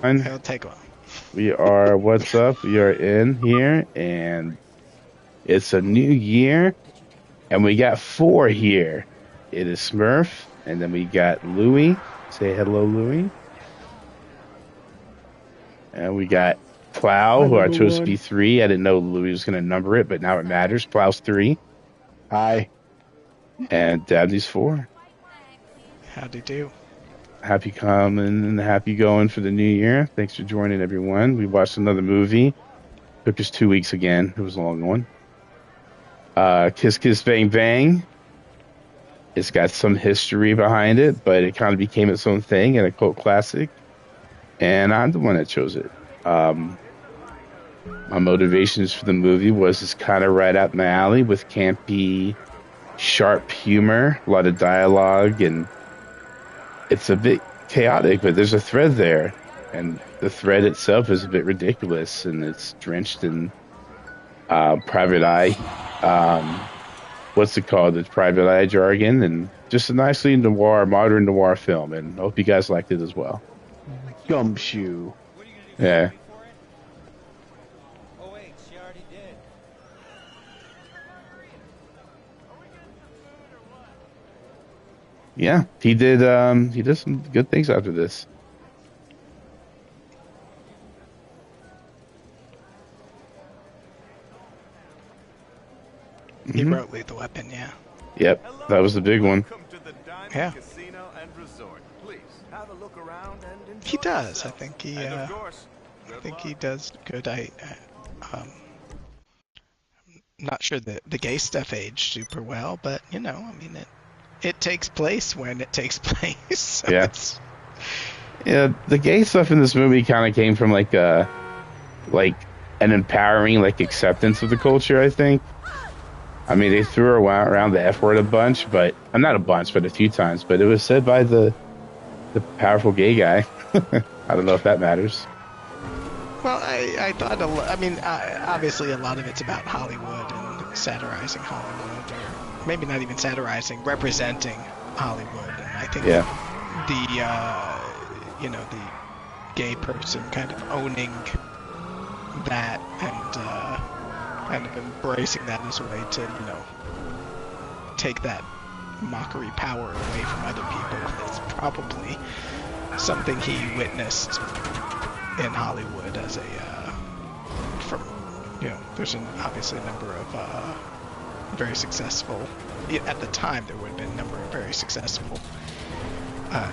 It'll take one. We are, what's up? We are in here, and it's a new year, and we got four here. It is Smurf, and then we got Louie. Say hello, Louie. And we got Plow, Hi, who I number chose to be one. three. I didn't know Louie was going to number it, but now it matters. Plow's three, Hi. and Dabney's four. How'd he do? Happy coming and happy going for the new year. Thanks for joining, everyone. We watched another movie. Took us 2 weeks again. It was a long one. Kiss Kiss Bang Bang. It's got some history behind it, but it kind of became its own thing and a cult classic. And I'm the one that chose it. My motivations for the movie was it's kind of right up my alley with campy, sharp humor, a lot of dialogue, and it's a bit chaotic, but there's a thread there. And the thread itself is a bit ridiculous, and it's drenched in private eye. What's it called? It's private eye jargon, and just a nicely noir, modern noir film. And I hope you guys liked it as well. Gumshoe. Yeah. Yeah, he did. He did some good things after this. He wrote Lethal Weapon, yeah. Yep, that was the big one. Yeah. Casino and resort. Please have a look around and enjoy He does. yourself. I think he. And I of course, think he does good. Um, not sure that the gay stuff aged super well, but I mean, it takes place when it takes place. So Yeah. it's Yeah, the gay stuff in this movie kind of came from like an empowering like acceptance of the culture, I think. I mean, they threw around the F word a bunch, but I'm not a bunch, but a few times. But it was said by the powerful gay guy. I don't know if that matters. well, I thought I mean, obviously a lot of it's about Hollywood and satirizing Hollywood, or maybe not even satirizing, representing Hollywood. And I think Yeah, the gay person kind of owning that and kind of embracing that as a way to take that mockery power away from other people is probably something he witnessed in Hollywood as from there's obviously a number of very successful, at the time there would have been a number of very successful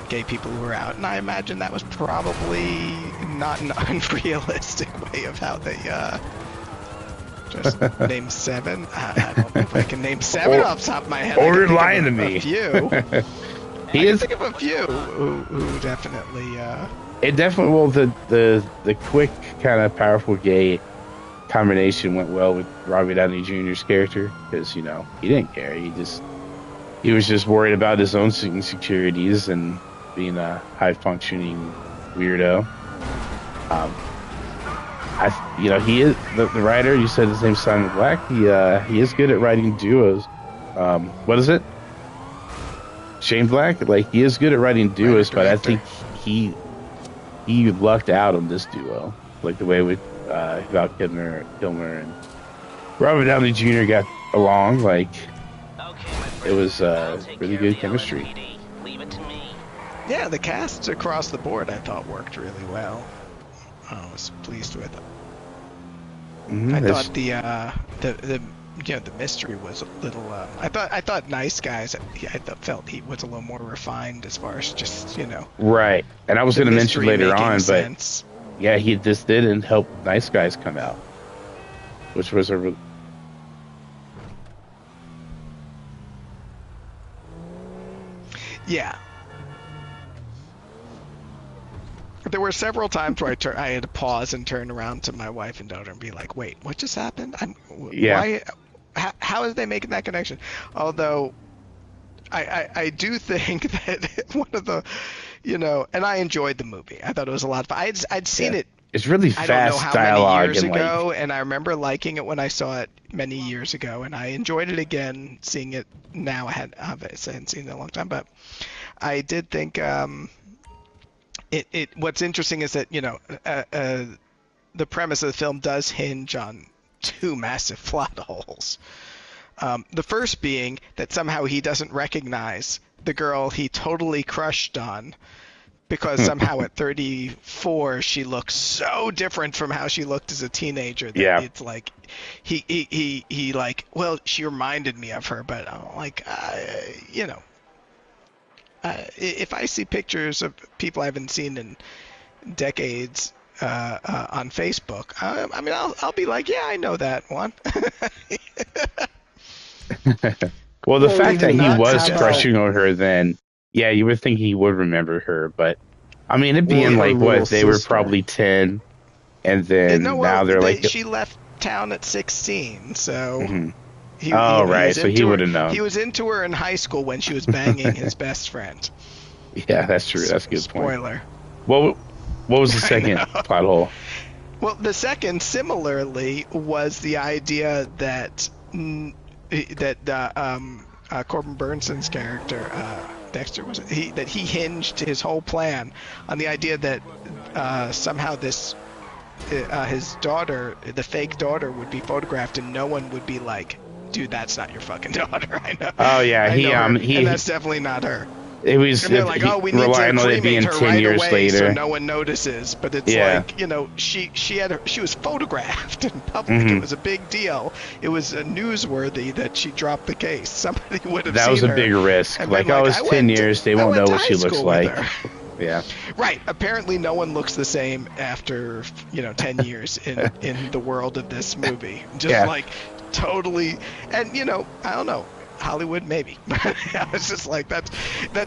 gay people who were out, and I imagine that was probably not an unrealistic way of how they just name seven. I don't know if I can name seven off the top of my head. or I you're can lying to think of me. a few. I He can is. think of a few who definitely. It definitely. Well, the quick kind of powerful gay combination went well with Robert Downey Jr.'s character because he didn't care. He was just worried about his own insecurities and being a high functioning weirdo. He is the writer. You said his name's Simon Black. He is good at writing duos. What is it? Shane Black. Like he is good at writing duos, but I think he lucked out on this duo. Like the way with Val Kilmer and Robert Downey Jr. got along. Like it was really good chemistry. Yeah, the casts across the board I thought worked really well. I was pleased with it. I thought the mystery was a little. I thought Nice Guys. Felt he was a little more refined as far as just right. And I was going to mention later on, sense. But yeah, he just didn't help Nice Guys come out, which was a. Yeah. There were several times where I had to pause and turn around to my wife and daughter and be like, "Wait, what just happened? Why? How is they making that connection?" Although, I do think that one of the, and I enjoyed the movie. I thought it was a lot of fun. I'd seen it. It's really fast dialogue. I don't know how many years and ago, and I remember liking it when I saw it many years ago, and I enjoyed it again seeing it now. I hadn't seen it in a long time, but I did think. what's interesting is that the premise of the film does hinge on two massive plot holes. The first being that somehow he doesn't recognize the girl he totally crushed on, because somehow at 34 she looks so different from how she looked as a teenager that it's like he like, well, she reminded me of her, but I'm like, if I see pictures of people I haven't seen in decades on Facebook, I mean, I'll be like, yeah, I know that one. Well, the fact that he not was have crushing on her then, yeah, you would think he would remember her, but I mean, it'd being her like, little what, they were sister. probably 10, and then No, now well, they're like, she left town at 16, so mhm. he Right, was so he into her- would have known. He was into her in high school when she was banging his best friend. Yeah, that's true. That's a good point. Spoiler. What was the second plot hole? Well, the second, similarly, was the idea that Corbin Burnson's character, Dexter, that he hinged his whole plan on the idea that somehow this his daughter, the fake daughter, would be photographed and no one would be like, dude, that's not your fucking daughter. I know. Oh yeah, I know her, he and that's definitely not her. It was And they're like, oh, we need to relying on it being cremate her 10 right years away later. so no one notices. But it's like, she was photographed in public. Mhm. It was a big deal. It was newsworthy that she dropped the case. Somebody would have That seen was a her big risk. and Like, been oh, it's I 10 went years. They I won't went know to what she high looks school with like. her. Yeah. Right. Apparently, no one looks the same after 10 years in the world of this movie. Just like totally, and I don't know. Hollywood, maybe. It's just like that's.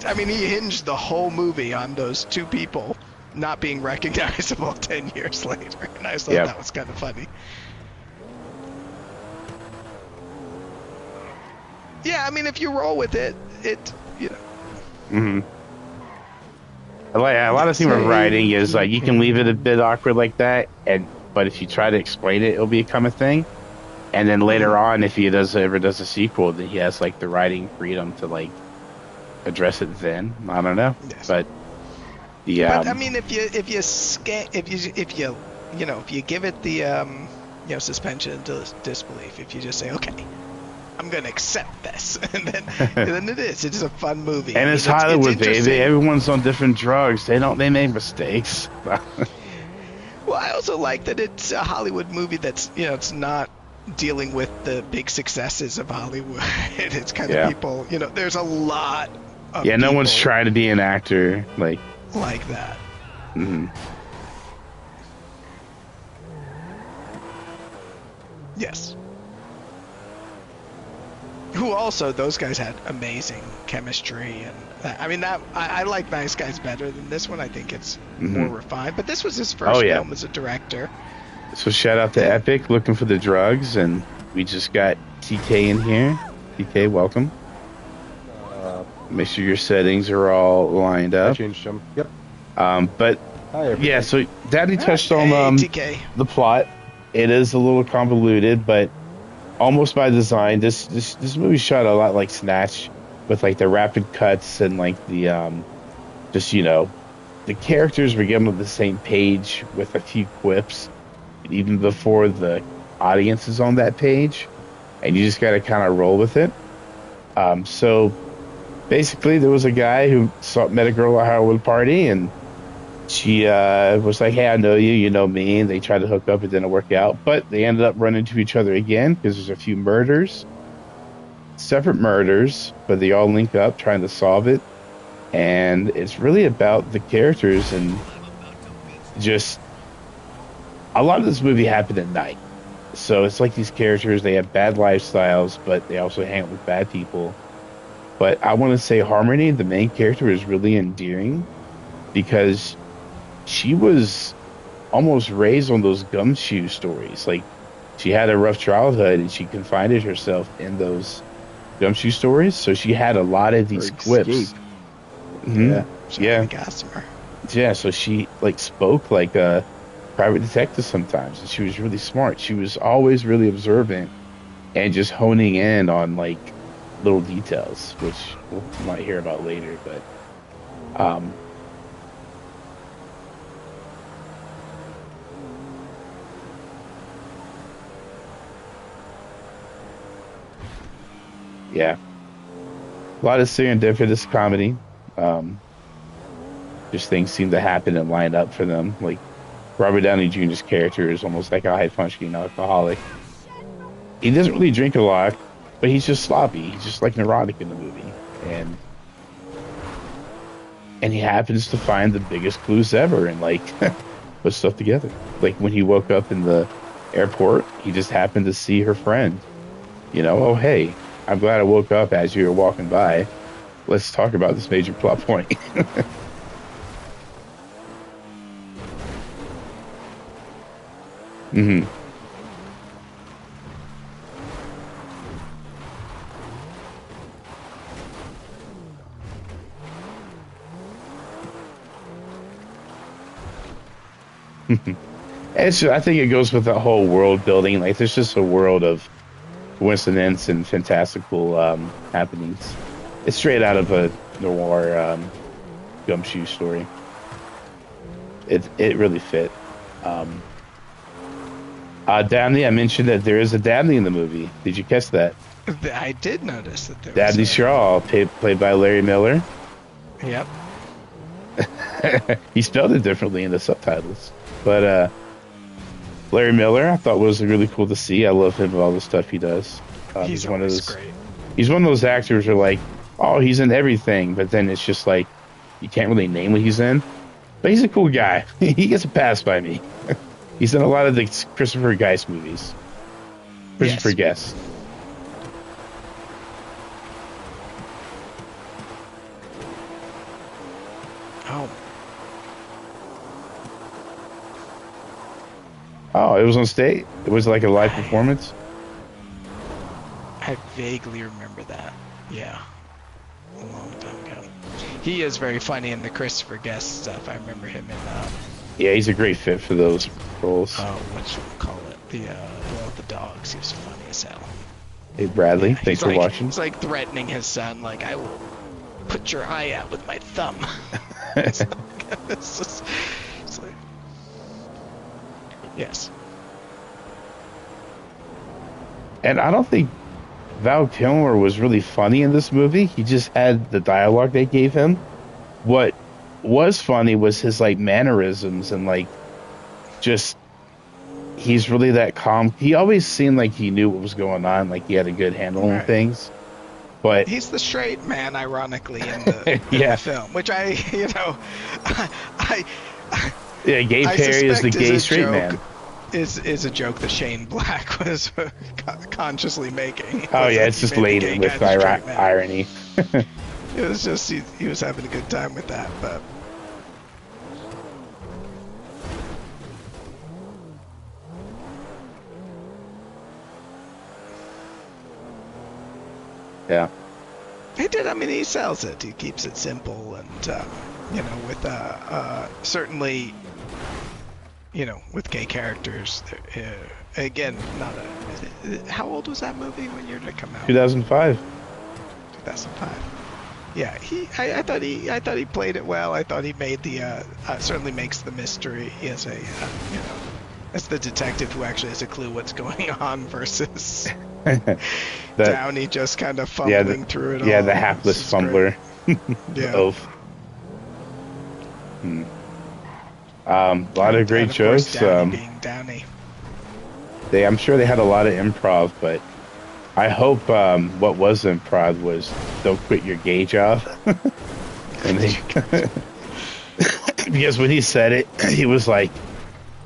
I mean, he hinged the whole movie on those two people not being recognizable 10 years later, and I just thought that was kind of funny. Yeah, I mean, if you roll with it, Mm-hmm. A lot of things with writing is like you can leave it a bit awkward like that, but if you try to explain it, it'll become a thing. And then later on, if he ever does a sequel, then he has like the writing freedom to like address it. Then I don't know, but But I mean, if you give it the suspension of disbelief, if you just say, okay, I'm gonna accept this, and then it's a fun movie. And it's Hollywood, baby. Everyone's on different drugs. They make mistakes. Well, I also like that it's a Hollywood movie that's it's not dealing with the big successes of Hollywood. It's kind of people, there's a lot of no one's trying to be an actor like that. Mm-hmm. Yes. Who also, those guys had amazing chemistry, and I mean I like Nice Guys better than this one. I think it's more refined, but this was his first film as a director. So shout out to Epic, looking for the drugs, and we just got TK in here. TK, welcome. Make sure your settings are all lined up. I changed them. Yep. But Hi, so Daddy touched on TK. the plot. It is a little convoluted, but almost by design. This movie shot a lot like Snatch, with like the rapid cuts and like the the characters were given on the same page with a few quips even before the audience is on that page, and you just got to kind of roll with it. So basically, there was a guy who met a girl at a Hollywood party, and she was like, "Hey, I know you, you know me." And they tried to hook up, it didn't work out, but they ended up running into each other again because there's a few murders, separate murders, but they all link up trying to solve it. And it's really about the characters, and just a lot of this movie happened at night. So it's like these characters, they have bad lifestyles, but they also hang out with bad people. But I want to say Harmony, the main character, is really endearing because she was almost raised on those gumshoe stories. Like, she had a rough childhood and she confined herself in those gumshoe stories. So she had a lot of these quips. Yeah, so she like spoke like a private detective sometimes, and she was really smart. She was always really observant and just honing in on like little details, which we might hear about later. But Yeah, a lot of serendipitous comedy. Um, just things seem to happen and line up for them. Like Robert Downey Jr.'s character is almost like a high functioning alcoholic. He doesn't really drink a lot, but he's just sloppy. He's just like neurotic in the movie, and he happens to find the biggest clues ever and like put stuff together. Like when he woke up in the airport, he just happened to see her friend. Oh hey, I'm glad I woke up as you were walking by. Let's talk about this major plot point. hmm I think it goes with the whole world building. Like, there's just a world of coincidence and fantastical happenings. It's straight out of a noir gumshoe story. It really fit. Um, Dabney, I mentioned that there is a Dabney in the movie. Did you catch that? I did notice that there Dabney was Shaw, played by Larry Miller. Yep. He spelled it differently in the subtitles, but Larry Miller, I thought was really cool to see. I love him and all the stuff he does. He's one of always those. great. He's one of those actors who are like, oh, he's in everything, but then it's just like you can't really name what he's in. But he's a cool guy. He gets a pass by me. He's in a lot of the Christopher Guest movies. Christopher Guest. Oh. Oh, it was on stage? It was like a live performance? I vaguely remember that. Yeah. A long time ago. He is very funny in the Christopher Guest stuff. I remember him in Yeah, he's a great fit for those roles. what you call it? The one with the dogs. He was funny as hell. Hey, Bradley, Yeah, thanks for watching. He's like threatening his son, like, I will put your eye out with my thumb. it's like, yes. And I don't think Val Kilmer was really funny in this movie. He just had the dialogue they gave him. What was funny was his like mannerisms and like just he's really that calm. He always seemed like he knew what was going on, like he had a good handle on things. But he's the straight man, ironically, in the, yeah. the film, which I yeah, Gay Perry is the gay straight man. Is a joke that Shane Black was consciously making. Oh yeah, it's just laden with irony. It was just he was having a good time with that, but. Yeah. He did. I mean, he sells it. He keeps it simple, and with certainly, with gay characters. Again, not a. How old was that movie? When year did it come out? 2005. 2005. Yeah, I thought he played it well. I thought he made the certainly makes the mystery as a as the detective who actually has a clue what's going on versus Downey just kind of fumbling through it all. Yeah, the hapless fumbler. Yeah. Oaf. A lot of great jokes. Downey being Downey. I'm sure they had a lot of improv, but I hope what was improv was don't quit your gay job. Because when he said it, he was like,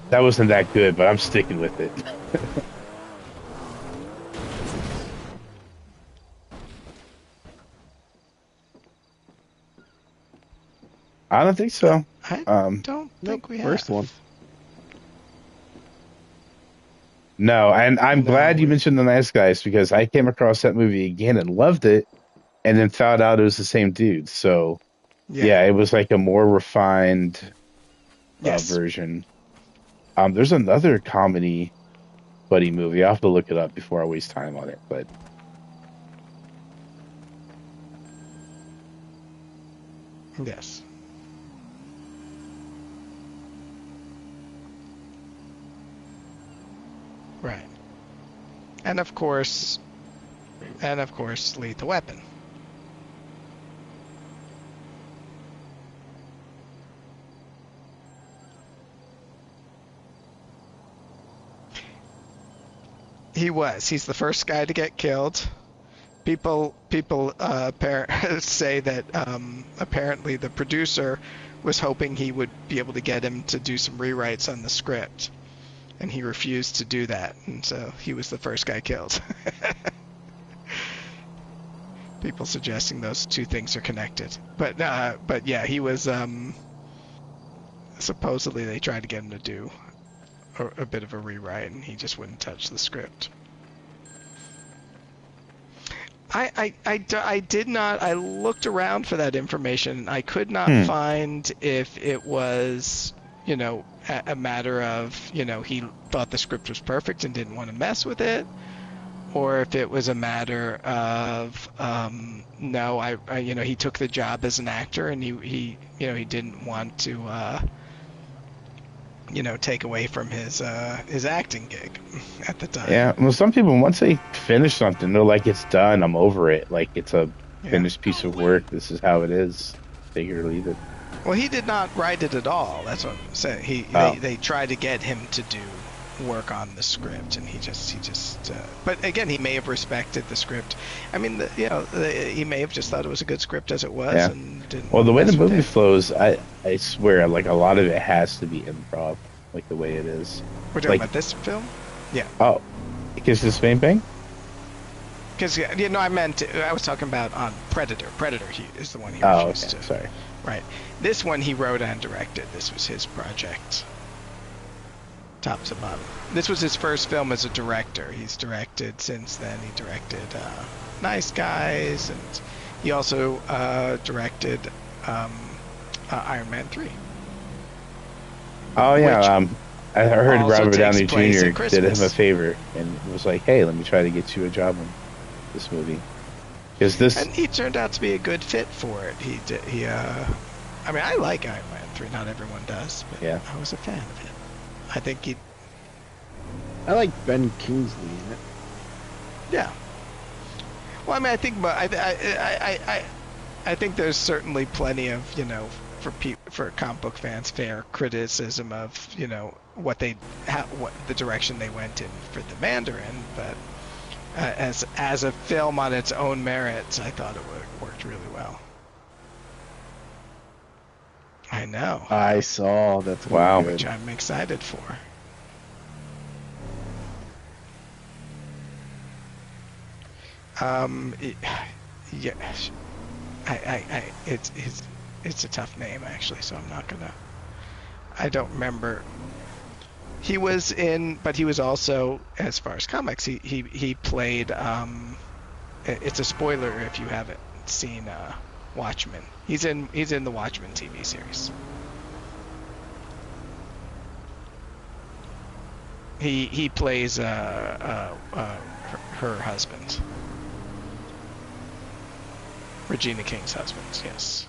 that wasn't that good, but I'm sticking with it. I don't think so. I don't think we have. First one. No, and I'm glad you mentioned The Nice Guys because I came across that movie again and loved it, and then found out it was the same dude. So, yeah it was like a more refined version. There's another comedy buddy movie. I'll have to look it up before I waste time on it. But yes. Right. And of course, And of course, Lethal Weapon. He's the first guy to get killed. People say that apparently the producer was hoping he would be able to get him to do some rewrites on the script, and he refused to do that, and so he was the first guy killed. People suggesting those two things are connected, but yeah, he was supposedly they tried to get him to do a bit of a rewrite, and he just wouldn't touch the script. I did not. I looked around for that information. I could not find if it was, a matter of, he thought the script was perfect and didn't want to mess with it, or if it was a matter of, no, he took the job as an actor and he didn't want to, take away from his acting gig at the time. Yeah, well, some people, once they finish something, they're like, it's done, I'm over it. Like, it's a finished piece of work. This is how it is. Take it or leave it. Well, he did not write it at all. That's what I'm saying. They tried to get him to do work on the script, and he just. But again, he may have respected the script. I mean, he may have just thought it was a good script as it was, and didn't. Well, the way the movie flows, I swear, like a lot of it has to be improv, like the way it is. We're talking about this film. Yeah. Oh, because the same thing. Because I was talking about on Predator. Predator is the one he refused to. Sorry. Right. This one he wrote and directed. This was his project. Top to bottom. This was his first film as a director. He's directed since then. He directed Nice Guys, and he also directed Iron Man 3. Oh yeah, I heard Robert Downey Jr. did him a favor and was like, "Hey, let me try to get you a job on this movie." And he turned out to be a good fit for it. I mean, I like Iron Man 3. Not everyone does, but yeah. I was a fan of it. I think I like Ben Kingsley in it. Yeah. Well, I mean, I think there's certainly plenty of, for comic book fans, fair criticism of, what the direction they went in for the Mandarin, but as a film on its own merits, I thought it worked really well. I know. I saw. That's wow. Which I'm excited for. Yeah, it's a tough name actually, so I'm not gonna. I don't remember. He was in, but he was also, as far as comics, he played. It's a spoiler if you haven't seen Watchmen. He's in the Watchmen TV series. He plays her husband, Regina King's husband. Yes,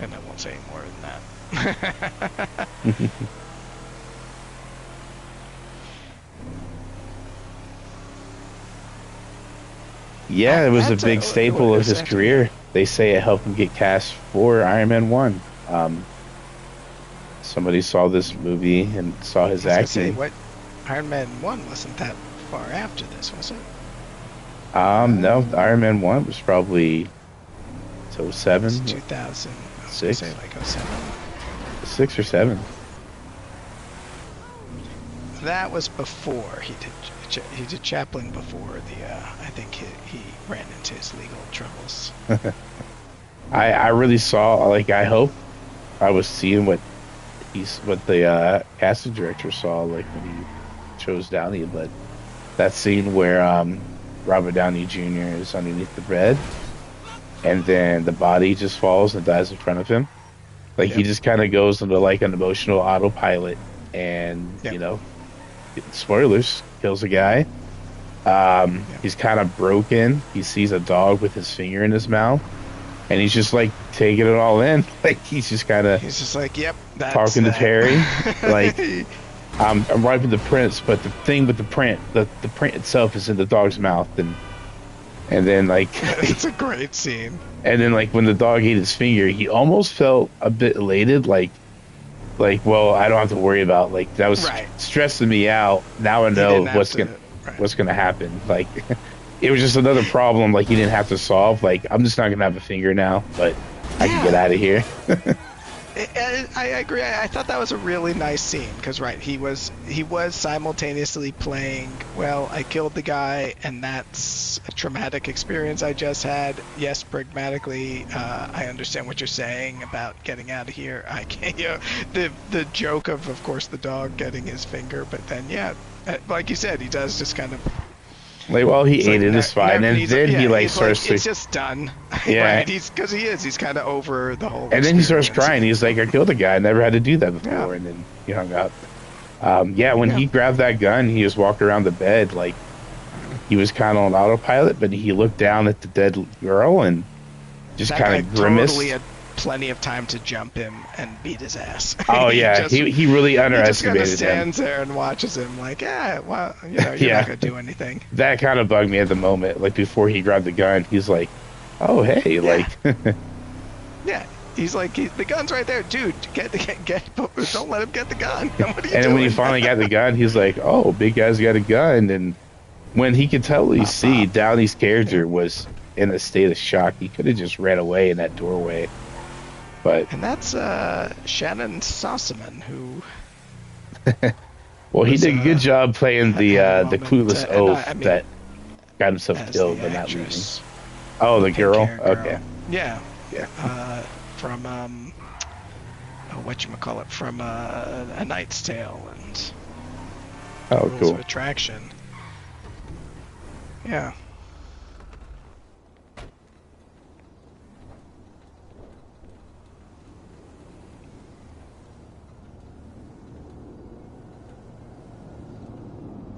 and I won't say any more than that. Yeah, it was a big staple of his career. They say it helped him get cast for Iron Man 1. Somebody saw this movie and saw his acting. Iron Man 1 wasn't that far after this, was it? No, Iron Man 1 was probably 07. 2000. 6. Say like 07. 6 or 7. That was before he did Chaplin before I think he ran into his legal troubles. I really saw, I hope I was seeing what the casting director saw, like when he chose Downey, but that scene where Robert Downey Jr. is underneath the bed and then the body just falls and dies in front of him. He just kind of goes into an emotional autopilot and, spoilers, kills a guy. He's kind of broken. He sees a dog with his finger in his mouth and he's just taking it all in. He's just kind of... He's just yep, that's talking to Terry. I'm writing the prints, but the thing with the print, the print itself is in the dog's mouth, and And then It's a great scene. and then when the dog ate his finger, he almost felt a bit elated, well, I don't have to worry about that was Right. stressing me out. Now I He know didn't have what's to- gonna right. what's gonna happen. It was just another problem he didn't have to solve. I'm just not gonna have a finger now, but I can get out of here. I agree. I thought that was a really nice scene because, right, he was simultaneously playing, well, I killed the guy and that's a traumatic experience I just had. Yes, pragmatically, I understand what you're saying about getting out of here. I can't, the joke of course, the dog getting his finger, but then, yeah, like you said, he does just kind of. He It's ate it, it's fine, and then he starts to. It's just done. Yeah. Right. He's kind of over the whole. And then he starts experience. crying. He's like, I killed a guy. I never had to do that before. Yeah. And then he hung up. When he grabbed that gun, he was walking around the bed he was kind of on autopilot, but he looked down at the dead girl and just That kind guy of grimaced. totally had plenty of time to jump him and beat his ass. Oh, yeah. He really underestimated He just him. kind of stands there and watches him like, well, you're not going to do anything. That kind of bugged me at the moment. Before he grabbed the gun, he's like, oh, hey. Yeah. He's like, the gun's right there. Dude, get, don't let him get the gun. What are you And doing? then when he finally got the gun, he's like, oh, big guy's got a gun. And when he could totally see Downey's character was in a state of shock, he could have just ran away in that doorway. But And that's Shannon Sossaman, who... well, he was, did a good job playing the moment, clueless and oath I mean, that got himself as killed the by not leaving. actress. Oh, the Pink girl? hair girl. Okay. Yeah. Yeah. From whatchamacallit, from A Knight's Tale and Oh, Rules cool. of Attraction. Yeah.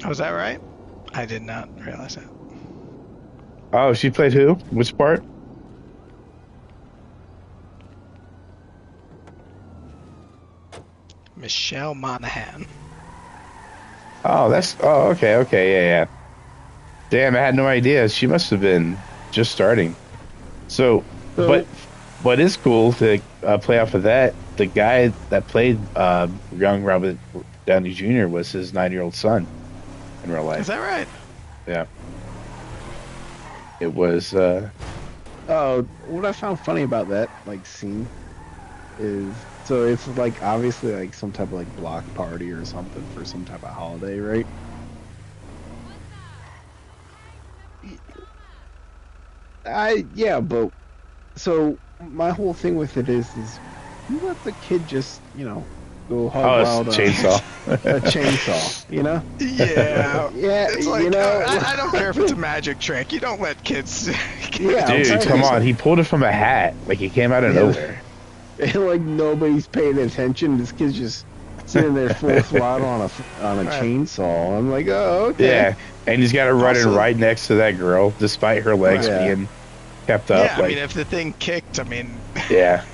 Oh, is that right? I did not realize that. Oh, she played who? Which part? Michelle Monaghan. Oh, okay, yeah. Damn, I had no idea. She must have been just starting. So, but it's cool to play off of that. The guy that played young Robert Downey Jr. was his 9-year-old son in real life. Is that right? Yeah. It was. Oh, what I found funny about that scene is it's obviously some type of block party or something for some type of holiday, right? But so my whole thing with it is you let the kid just go hog wild it's a chainsaw. a chainsaw, Yeah. Yeah, It's I don't care if it's a magic trick. You don't let kids. Yeah, I'm Dude, telling come you. on. He pulled it from a hat. It came out of nowhere. And nobody's paying attention. This kid's just sitting there full throttle on a Right. chainsaw. I'm like, oh, okay. Yeah, and he's got to run Also- right next to that girl, despite her legs Right. being kept up. Yeah, I mean, if the thing kicked, yeah.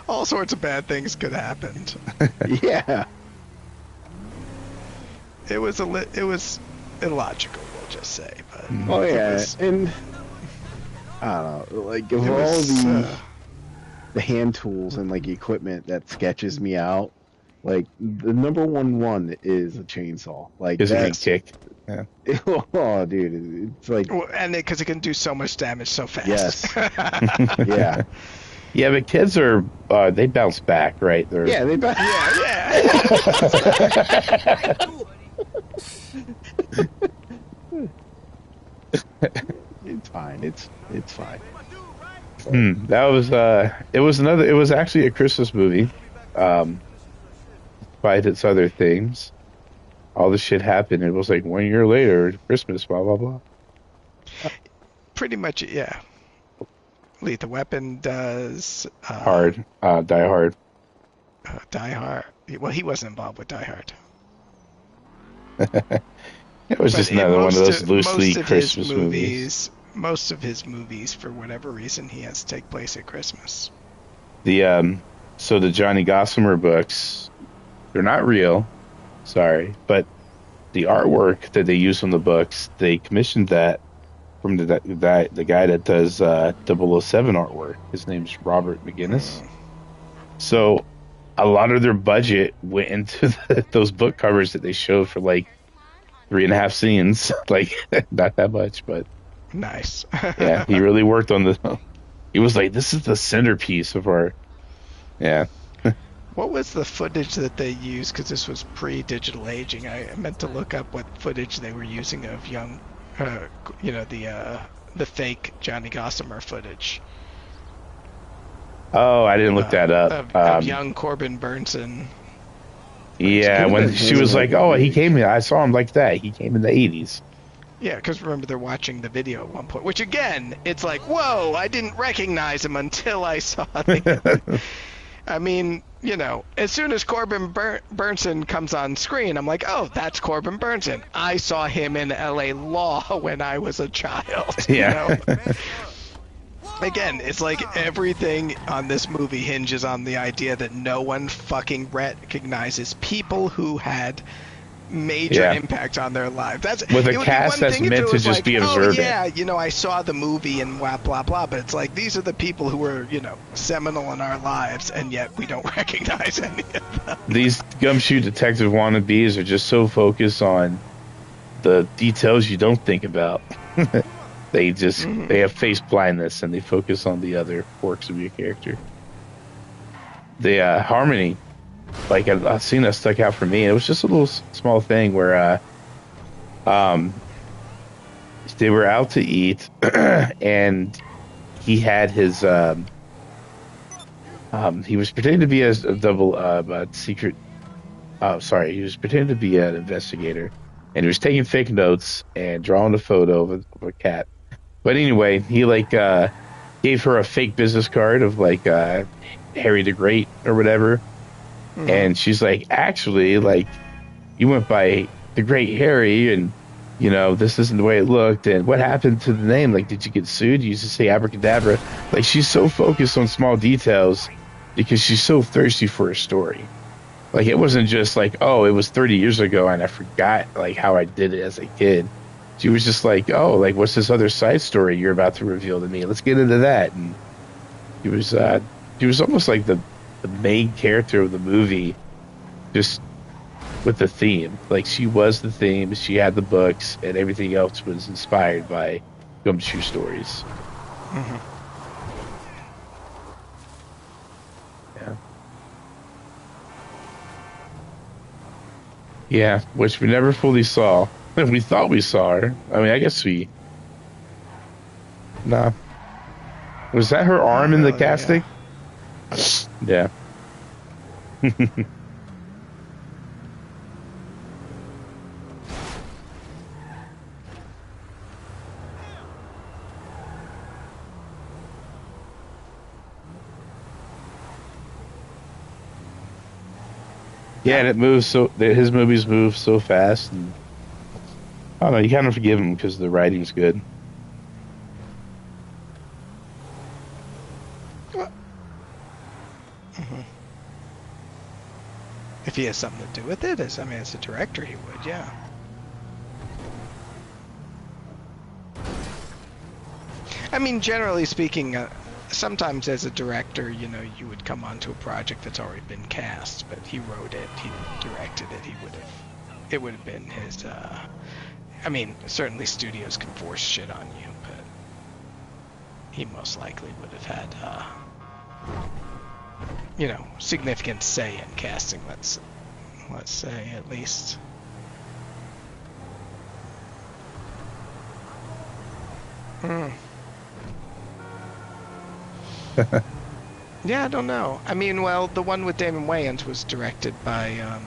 all sorts of bad things could have happened. Yeah. It was illogical, we'll just say. But Oh it yeah, was- and I don't know, of it all was, the hand tools and equipment that sketches me out, the number one is a chainsaw. Is a that's kick. Yeah. oh, dude, it's well, and because it can do so much damage so fast. Yes. yeah, Yeah, but kids are they bounce back, right? They're, yeah, they back. It's fine. It's fine. That was it was actually a Christmas movie. Despite its other themes. All this shit happened. It was 1 year later, Christmas, blah blah blah. Pretty much, yeah. Lethal Weapon does. Die Hard. Die Hard. Well, he wasn't involved with Die Hard. It was But just in another one of most those of- loosely most of his Christmas movies. Most of his movies, for whatever reason, he has to take place at Christmas. So the Johnny Gossamer books, they're not real, sorry, but the artwork that they use on the books, they commissioned that from the guy that does 007 artwork. His name's Robert McGinnis. So a lot of their budget went into those book covers that they showed for like 3.5 scenes. Like not that much, but Nice. yeah, he really worked on the. He was like, "This is the centerpiece of our." Yeah. What was the footage that they used? Because this was pre-digital aging. I meant to look up what footage they were using of young, the fake Johnny Gossamer footage. Oh, I didn't look that up. Of young Corbin Burnson. Yeah, when she was like, "Oh, he came here. I saw him like that. He came in the '80s." Yeah, because remember they're watching the video at one point, which again, it's like, whoa, I didn't recognize him until I saw the. I mean, as soon as Corbin Burnson comes on screen, I'm like, oh, that's Corbin Burnson. I saw him in L.A. Law when I was a child. Yeah. Again, it's like everything on this movie hinges on the idea that no one fucking recognizes people who had major impact on their lives. With a cast that's meant to just be observant. Oh yeah, I saw the movie and blah blah blah, but it's like these are the people who were, seminal in our lives, and yet we don't recognize any of them. These gumshoe detective wannabes are just so focused on the details you don't think about. They have face blindness and they focus on the other quirks of your character. The harmony, like I've seen that stuck out for me. And it was just a little small thing where they were out to eat and he had his he was pretending to be a double secret. Oh, sorry, he was pretending to be an investigator, and he was taking fake notes and drawing a photo of a cat. But anyway, he gave her a fake business card of Harry the Great or whatever. Mm-hmm. And she's like, actually, you went by the Great Harry, and this isn't the way it looked. And what happened to the name? Did you get sued? You used to say abracadabra. She's so focused on small details because she's so thirsty for a story. It wasn't just oh, it was 30 years ago and I forgot how I did it as a kid. She was just oh, what's this other side story you're about to reveal to me? Let's get into that. And she was almost like the main character of the movie, just with the theme. She was the theme. She had the books, and everything else was inspired by gumshoe stories. Mm-hmm. Yeah. Yeah, which we never fully saw. We thought we saw her. I mean, I guess we... Nah. Was that her arm in the casting? Yeah. Yeah, and it moves his movies move so fast, and I don't know, you kind of forgive him because the writing's good. Mm-hmm. If he has something to do with it, as a director, he would, yeah. I mean, generally speaking, sometimes as a director, you would come onto a project that's already been cast, but he wrote it, he directed it, it would have been his, certainly studios can force shit on you, but he most likely would have had, significant say in casting, let's say, at least. Yeah, I don't know. The one with Damon Wayans was directed by,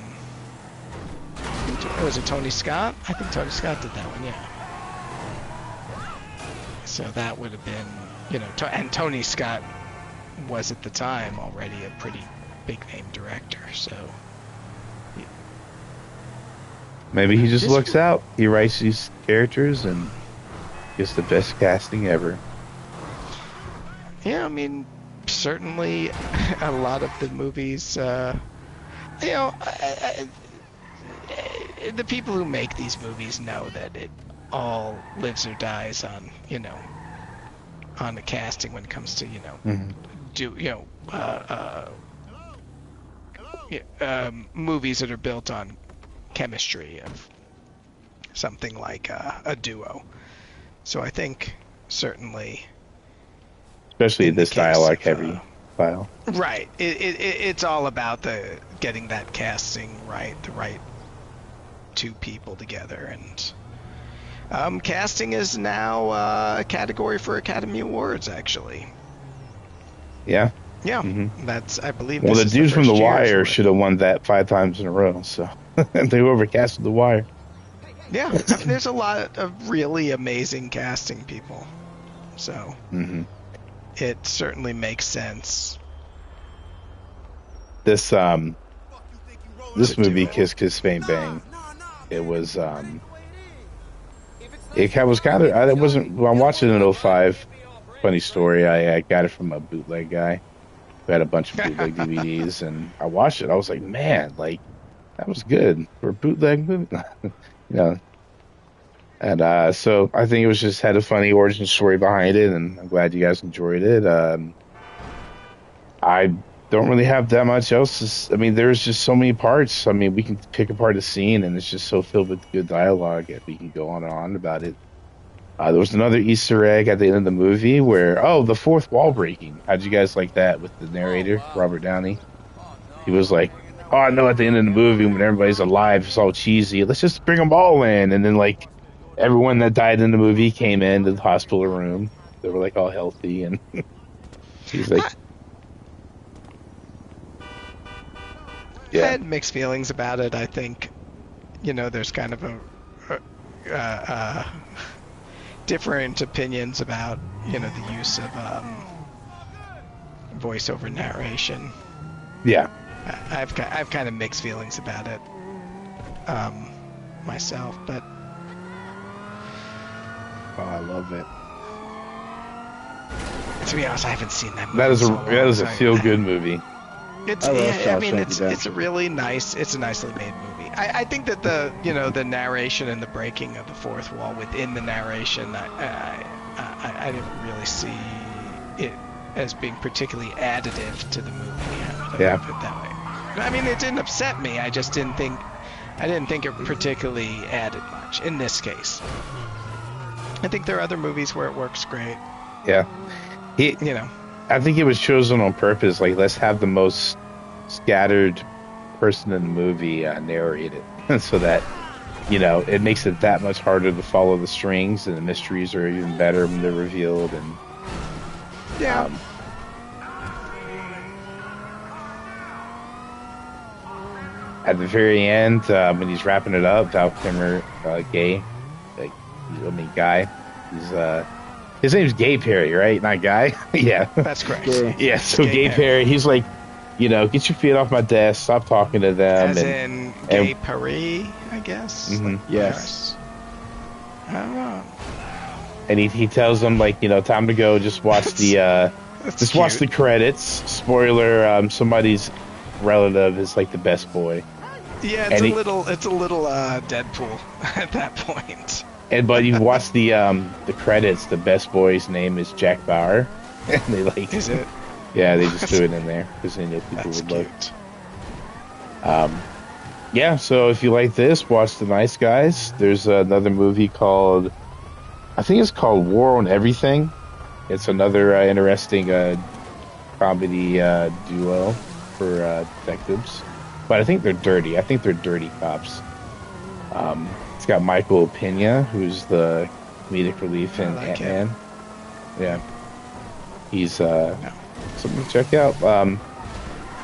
was it Tony Scott? I think Tony Scott did that one, yeah. So that would have been, and Tony Scott was at the time already a pretty big name director, so. Maybe he just looks out. He writes these characters and gets the best casting ever. Yeah, certainly a lot of the movies, the people who make these movies know that all lives or dies on, on the casting when it comes to, movies that are built on chemistry of something like a duo. So I think certainly, especially in the this case dialogue of, heavy file. right, it's all about the getting that casting right, the right two people together, and casting is now a category for Academy Awards, actually. Yeah. Yeah, Mm-hmm. I believe. Well, this the is dudes from The first year's Wire worth. should have won that 5 times in a row. So they overcasted The Wire. Yeah, I mean, there's a lot of really amazing casting people, so it certainly makes sense. This to movie, do it. Kiss Kiss Bang Bang, it was it was kind of, it wasn't, well, I watched it in '05. Funny story, I got it from a bootleg guy who had a bunch of bootleg DVDs, and I watched it. I was like, man, like, that was good for a bootleg movie. And so I think it was just had a funny origin story behind it, and I'm glad you guys enjoyed it. I don't really have that much else. I mean, there's just so many parts. I mean, we can pick apart a scene, and it's just so filled with good dialogue that we can go on and on about it. There was another Easter egg at the end of the movie where, the fourth wall breaking. How'd you guys like that with the narrator, Robert Downey? He was like, oh, I know at the end of the movie when everybody's alive, it's all cheesy. Let's just bring them all in. And then, like, everyone that died in the movie came into the hospital room. They were, like, all healthy. And he's like, I had mixed feelings about it. I think, there's kind of a different opinions about, the use of voiceover narration. Yeah. I've kind of mixed feelings about it myself, but I love it. To be honest, I haven't seen that movie. That is a feel good movie. It's a really nice. It's a nicely made movie. I think that the narration and the breaking of the fourth wall within the narration, I didn't really see it as being particularly additive to the movie. Yeah. Put it that way. I mean, it didn't upset me. I just didn't think it particularly added much in this case. I think there are other movies where it works great. Yeah. I think it was chosen on purpose. Like, let's have the most scattered person in the movie narrate it, so that it makes it that much harder to follow the strings, and the mysteries are even better when they're revealed. And at the very end, when he's wrapping it up, Val Kilmer, gay, guy, he's his name's Gay Perry, right? Not Guy. Yeah, that's correct. Yeah, so Gay Perry, he's like, get your feet off my desk, stop talking to them. As in Gay Paris, I guess. Mm-hmm. Yes. I don't know. And he tells them, like, time to go. Just watch watch the credits. Spoiler: somebody's relative is like the best boy. Yeah, it's a little Deadpool at that point. But you watch the credits. The best boy's name is Jack Bauer, and they like. Is it? Yeah, they just threw it in there because they knew people would look. Yeah, so if you like this, watch The Nice Guys. There's another movie called, I think it's called War on Everything. It's another interesting comedy duo for detectives, but I think they're dirty. I think they're dirty cops. It's got Michael Pena, who's the comedic relief in Ant-Man. Yeah. He's something to check out.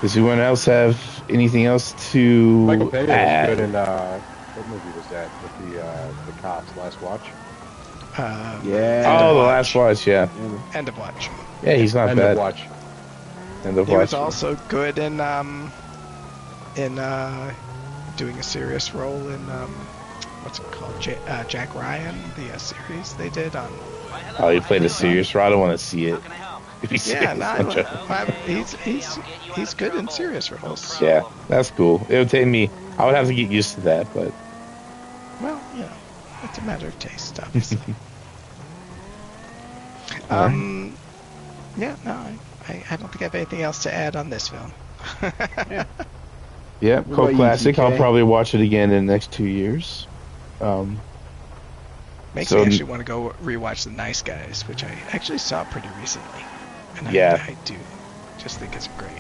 Does anyone else have anything else to Michael Pena add? was good in, what movie was that? With the cops, Last Watch? Yeah. Oh, The Last Watch, yeah. End of Watch. Yeah, he's not End bad. of Watch. End of He Watch. was also good in doing a serious role in what's it called? Jack Ryan, the series they did on. Oh, he played a serious role. I don't want to see it. He's good in serious roles. Yeah, that's cool. It would take me. I would have to get used to that, but well, It's a matter of taste, obviously. All right. Yeah, no, I don't think I have anything else to add on this film. Yeah, What cult about you, classic. I'll TK? probably watch it again in the next 2 years. Makes So- me actually want to go rewatch The Nice Guys, which I actually saw pretty recently. And Yeah. I do just think it's great.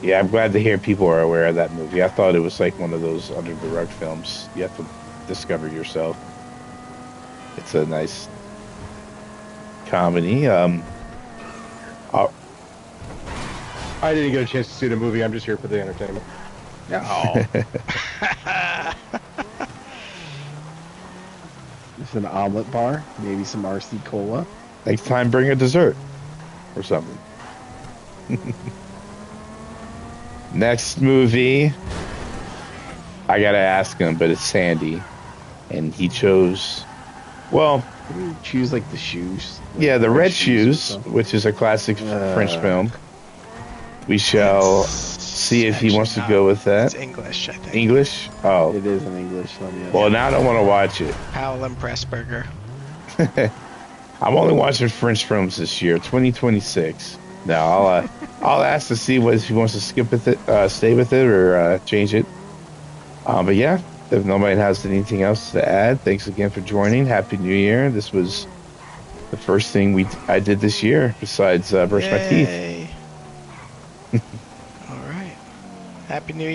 Yeah, I'm glad to hear people are aware of that movie. I thought it was like one of those under the rug films you have to discover yourself. It's a nice comedy. I didn't get a chance to see the movie. I'm just here for the entertainment. Oh. Just an omelet bar, maybe some RC cola. Next time, bring a dessert or something. Next movie, I gotta ask him, but it's Sandy, and he chose. Well, Didn't you choose like the shoes? yeah, the Red or Shoes, something? which is a classic French film. We shall see if he Actually wants to not. go with It's that. English, I think. English? Oh, It is an English film, yeah. well, now I don't want to watch it. Powell and Pressburger. I'm only watching French films this year, 2026. Now I'll ask to see if he wants to skip with it, stay with it, or change it. But yeah, if nobody has anything else to add, thanks again for joining. Happy New Year. This was the first thing I did this year besides brush my teeth. Yay. All right. Happy New Year.